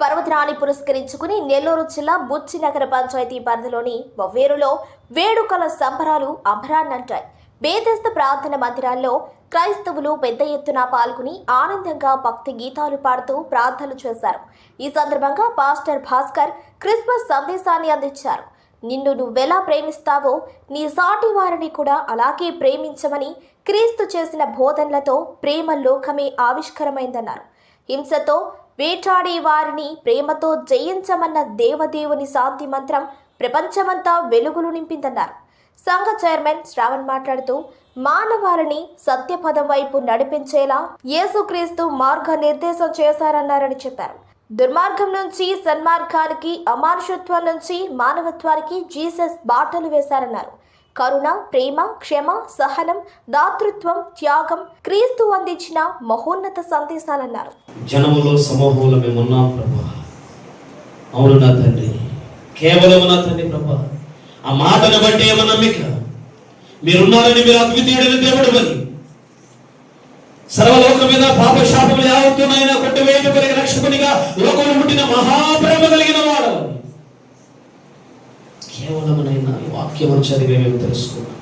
పర్వదినాన్ని పురస్కరించుకుని నెల్లూరు జిల్లా బుచ్చినగర పంచాయతీ పరిధిలోని బొవ్వేరులో వేడుకల సంబరాలు అంబరాన్నంటాయి. బేదస్త ప్రార్థన మందిరాల్లో క్రైస్తవులు పెద్ద ఎత్తున పాల్గొని ఆనందంగా భక్తి గీతాలు పాడుతూ ప్రార్థనలు చేశారు. ఈ సందర్భంగా పాస్టర్ భాస్కర్ క్రిస్మస్ సందేశాన్ని అందించారు. నిన్ను నువ్వెలా ప్రేమిస్తావో నీ సాటి వారిని కూడా అలాగే ప్రేమించమని క్రీస్తు చేసిన బోధనలతో ప్రేమ లోకమే ఆవిష్కరమైందన్నారు. హింసతో వేటాడే వారిని ప్రేమతో జయించమన్న దేవదేవుని శాంతి మంత్రం ప్రపంచమంతా వెలుగులు నింపిందన్నారు. సంఘ చైర్మన్ శ్రావణ్ మాట్లాడుతూ మానవాళిని సత్యపదం వైపు నడిపించేలా యేసుక్రీస్తు మార్గ నిర్దేశం చేశారన్నారని చెప్పారు. దుర్మార్గం నుంచి సన్మార్గానికి, అమానుషత్వం నుంచి మానవత్వానికి జీసస్ బాటలు వేశారన్నారు. కరుణ, ప్రేమ, క్షమ, సహనం, దాతృత్వం, త్యాగం క్రీస్తు అందించిన మహోన్నత సందేశాలన్నారు. జనములో సమూహంలో మేమున్నాం ప్రభా. అవును నా తండ్రి, కేవలం నా తండ్రి ప్రభా, ఆ మాటను బట్టి ఏమో నమ్మిక మీరున్నారని, మీరు అద్వితీయుడైన దేవుడు అని, సర్వలోకం మీద పాప శాపములు యావత్తునైనా కొట్టివేయడానికి రక్షకునిగా లోకమును ముట్టిన మహాప్రేమ కలిగిన వాడు. కేవలమునైనా వాక్యమును చదివే మేము తెలుసుకున్నాం.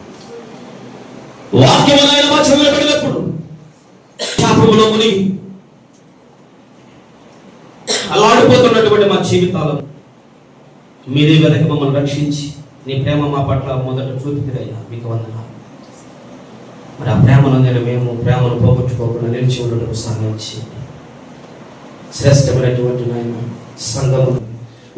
వాక్యమునైనా మా చెవిలో పడినప్పుడు శాపములో మునిగి అల్లాడిపోతున్నటువంటి మా జీవితాలను మీరే వెనక మమ్మల్ని రక్షించి నీ ప్రేమ మా పట్ల మొదట చూపితిరయ్యా, మీకు వందనాలు. మరి ఆ ప్రేమను మేము ప్రేమను పోగొట్టుకోకుండా నిలిచి ఉండటం సహాయం చేయండి. శ్రేష్టమైనటువంటి నాయన సంఘమును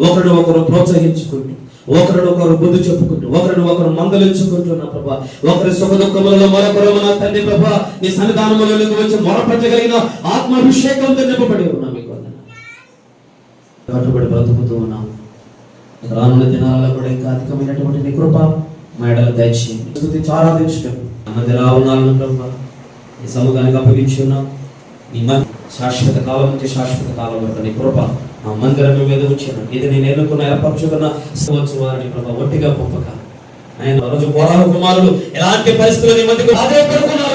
ఒకరిని ఒకరు ప్రోత్సహించుకుంటూ, ఒకరిని ఒకరు బుద్ధి చెప్పుకుంటూ, ఒకరిని ఒకరు మందలించుకుంటున్నా ప్రభా. ఒకరి సుఖ దుఃఖములలో మరొకరు నా తండ్రి ప్రభా నీ సన్నిధానములోకి వచ్చి మొరపరచగలిగిన ఆత్మాభిషేకంతో నింపబడి ఉన్నాం. మీకు కట్టుబడి బ్రతుకుతూ ఉన్నాం. రానున్న దినాలలో కూడా ఇంకా అధికమైనటువంటి నీ కృప మా ఎడల దయచేయండి. చాలా ఆరాధించడం మధ్య రావున్నాను ప్రభా, ఈ సముదానికి అప్పగించి ఉన్నాం. నీ శాశ్వత కాలం నుంచి శాశ్వత కాలం వరకు నీ కృప మా మందిరం మీద ఉంచాను. ఇది నేను ఎన్నుకున్న ఏర్పరచుకున్న వారిని ప్రభా ఒట్టిగా పంపక ఆయన రోజు పోరాడు కుమారుడు ఎలాంటి పరిస్థితులు నీ మధ్యకు అదే పెరుగుకున్న